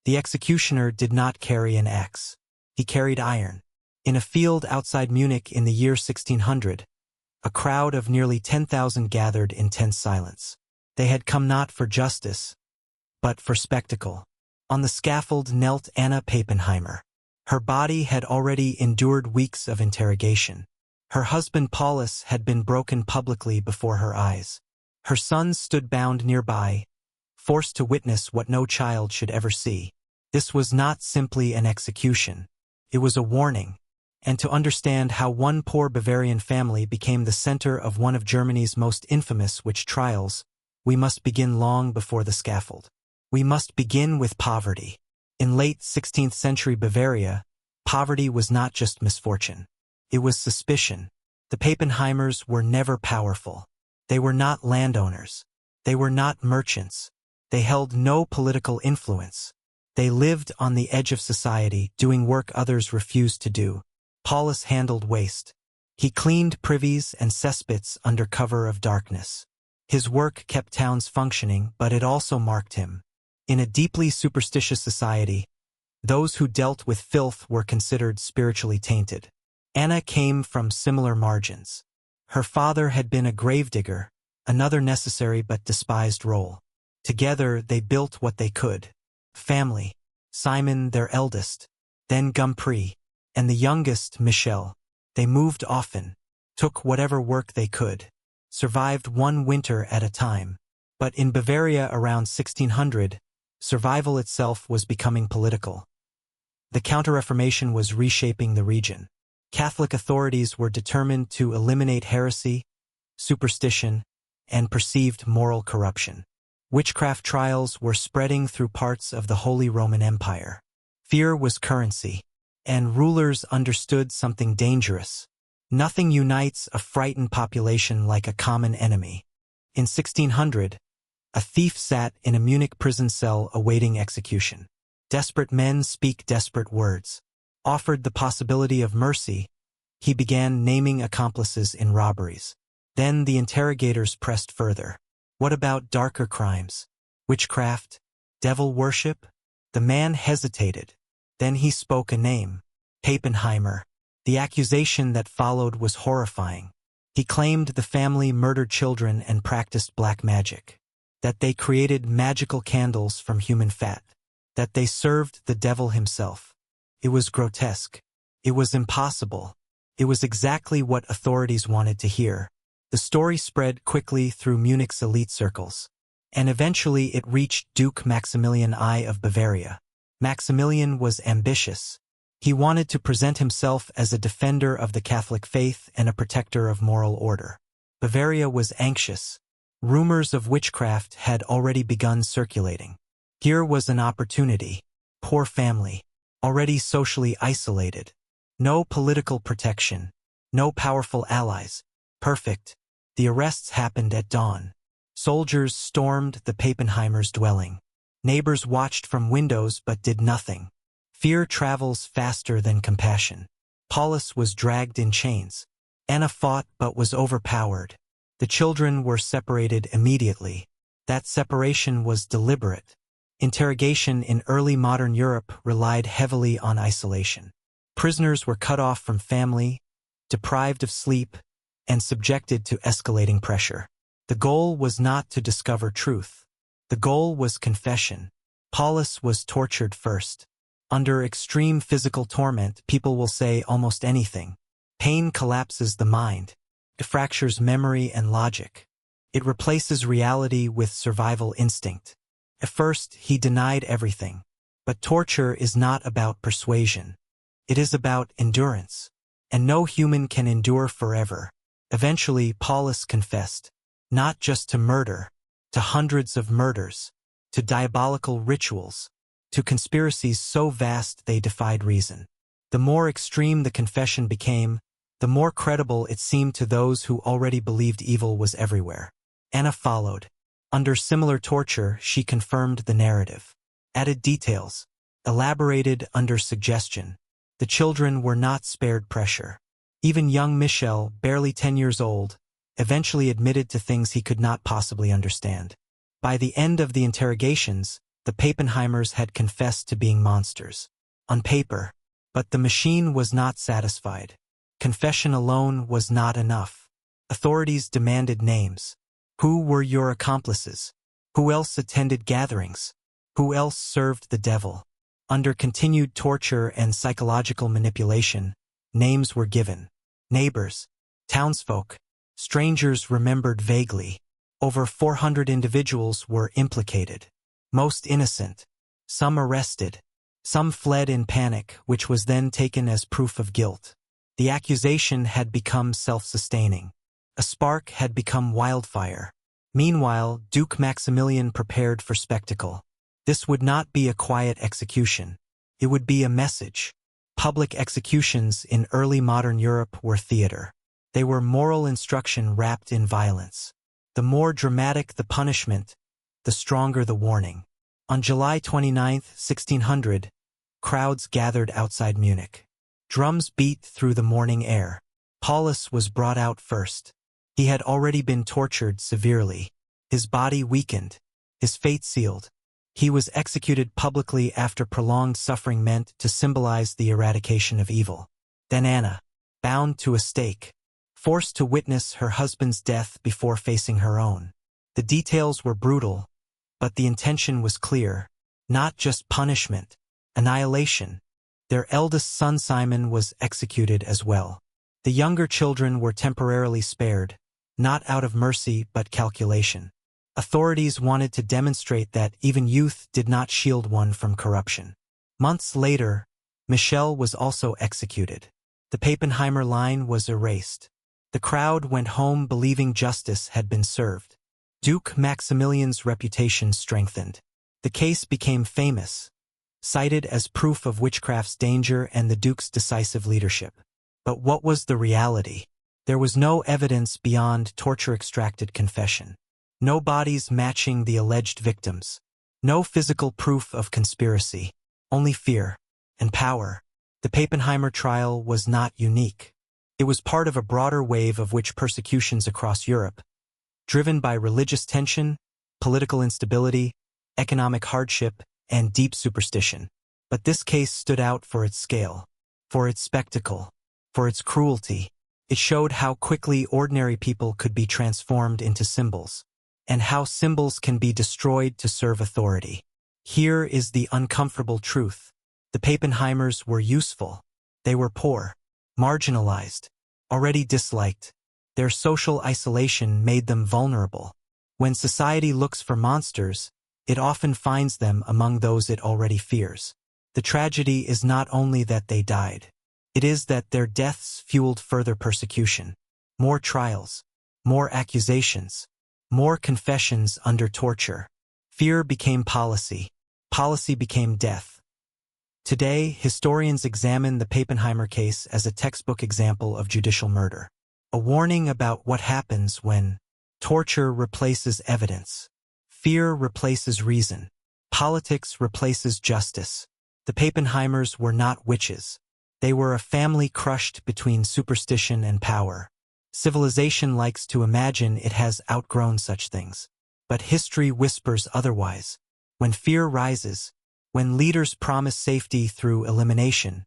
The executioner did not carry an axe. He carried iron. In a field outside Munich in the year 1600, a crowd of nearly 10,000 gathered in tense silence. They had come not for justice, but for spectacle. On the scaffold knelt Anna Pappenheimer. Her body had already endured weeks of interrogation. Her husband Paulus had been broken publicly before her eyes. Her sons stood bound nearby, forced to witness what no child should ever see. This was not simply an execution. It was a warning. And to understand how one poor Bavarian family became the center of one of Germany's most infamous witch trials, we must begin long before the scaffold. We must begin with poverty. In late 16th century Bavaria, poverty was not just misfortune. It was suspicion. The Pappenheimers were never powerful. They were not landowners. They were not merchants. They held no political influence. They lived on the edge of society, doing work others refused to do. Paulus handled waste. He cleaned privies and cesspits under cover of darkness. His work kept towns functioning, but it also marked him. In a deeply superstitious society, those who dealt with filth were considered spiritually tainted. Anna came from similar margins. Her father had been a gravedigger, another necessary but despised role. Together they built what they could. Family, Simon their eldest, then Gumpri, and the youngest, Michel. They moved often, took whatever work they could, survived one winter at a time. But in Bavaria around 1600, survival itself was becoming political. The Counter-Reformation was reshaping the region. Catholic authorities were determined to eliminate heresy, superstition, and perceived moral corruption. Witchcraft trials were spreading through parts of the Holy Roman Empire. Fear was currency, and rulers understood something dangerous. Nothing unites a frightened population like a common enemy. In 1600, a thief sat in a Munich prison cell awaiting execution. Desperate men speak desperate words. Offered the possibility of mercy, he began naming accomplices in robberies. Then the interrogators pressed further. What about darker crimes? Witchcraft? Devil worship? The man hesitated. Then he spoke a name. Pappenheimer. The accusation that followed was horrifying. He claimed the family murdered children and practiced black magic. That they created magical candles from human fat. That they served the devil himself. It was grotesque. It was impossible. It was exactly what authorities wanted to hear. The story spread quickly through Munich's elite circles. And eventually it reached Duke Maximilian I of Bavaria. Maximilian was ambitious. He wanted to present himself as a defender of the Catholic faith and a protector of moral order. Bavaria was anxious. Rumors of witchcraft had already begun circulating. Here was an opportunity. Poor family, already socially isolated. No political protection. No powerful allies. Perfect. The arrests happened at dawn. Soldiers stormed the Pappenheimers' dwelling. Neighbors watched from windows but did nothing. Fear travels faster than compassion. Paulus was dragged in chains. Anna fought but was overpowered. The children were separated immediately. That separation was deliberate. Interrogation in early modern Europe relied heavily on isolation. Prisoners were cut off from family, deprived of sleep, and subjected to escalating pressure. The goal was not to discover truth. The goal was confession. Paulus was tortured first. Under extreme physical torment, people will say almost anything. Pain collapses the mind. It fractures memory and logic. It replaces reality with survival instinct. At first, he denied everything. But torture is not about persuasion. It is about endurance. And no human can endure forever. Eventually, Paulus confessed, not just to murder, to hundreds of murders, to diabolical rituals, to conspiracies so vast they defied reason. The more extreme the confession became, the more credible it seemed to those who already believed evil was everywhere. Anna followed. Under similar torture, she confirmed the narrative, added details, elaborated under suggestion. The children were not spared pressure. Even young Michel, barely 10 years old, eventually admitted to things he could not possibly understand. By the end of the interrogations, The Pappenheimers had confessed to being monsters. On paper. But the machine was not satisfied. Confession alone was not enough. Authorities demanded names. Who were your accomplices? Who else attended gatherings? Who else served the devil? Under continued torture and psychological manipulation, names were given. Neighbors, townsfolk, strangers remembered vaguely. Over 400 individuals were implicated. Most innocent. Some arrested. Some fled in panic, which was then taken as proof of guilt. The accusation had become self-sustaining. A spark had become wildfire. Meanwhile, Duke Maximilian prepared for spectacle. This would not be a quiet execution. It would be a message. Public executions in early modern Europe were theater. They were moral instruction wrapped in violence. The more dramatic the punishment, the stronger the warning. On July 29, 1600, crowds gathered outside Munich. Drums beat through the morning air. Paulus was brought out first. He had already been tortured severely. His body weakened. His fate sealed. He was executed publicly after prolonged suffering meant to symbolize the eradication of evil. Then Anna, bound to a stake, forced to witness her husband's death before facing her own. The details were brutal, but the intention was clear. Not just punishment, annihilation. Their eldest son Simon was executed as well. The younger children were temporarily spared, not out of mercy but calculation. Authorities wanted to demonstrate that even youth did not shield one from corruption. Months later, Michel was also executed. The Pappenheimer line was erased. The crowd went home believing justice had been served. Duke Maximilian's reputation strengthened. The case became famous, cited as proof of witchcraft's danger and the Duke's decisive leadership. But what was the reality? There was no evidence beyond torture-extracted confession. No bodies matching the alleged victims. No physical proof of conspiracy. Only fear and power. The Pappenheimer trial was not unique. It was part of a broader wave of witch persecutions across Europe, driven by religious tension, political instability, economic hardship, and deep superstition. But this case stood out for its scale, for its spectacle, for its cruelty. It showed how quickly ordinary people could be transformed into symbols, and how symbols can be destroyed to serve authority. Here is the uncomfortable truth. The Pappenheimers were useful. They were poor, marginalized, already disliked. Their social isolation made them vulnerable. When society looks for monsters, it often finds them among those it already fears. The tragedy is not only that they died. It is that their deaths fueled further persecution. More trials, more accusations, more confessions under torture. Fear became policy. Policy became death. Today, historians examine the Pappenheimer case as a textbook example of judicial murder. A warning about what happens when torture replaces evidence, fear replaces reason, politics replaces justice. The Pappenheimers were not witches. They were a family crushed between superstition and power. Civilization likes to imagine it has outgrown such things. But history whispers otherwise. When fear rises, when leaders promise safety through elimination,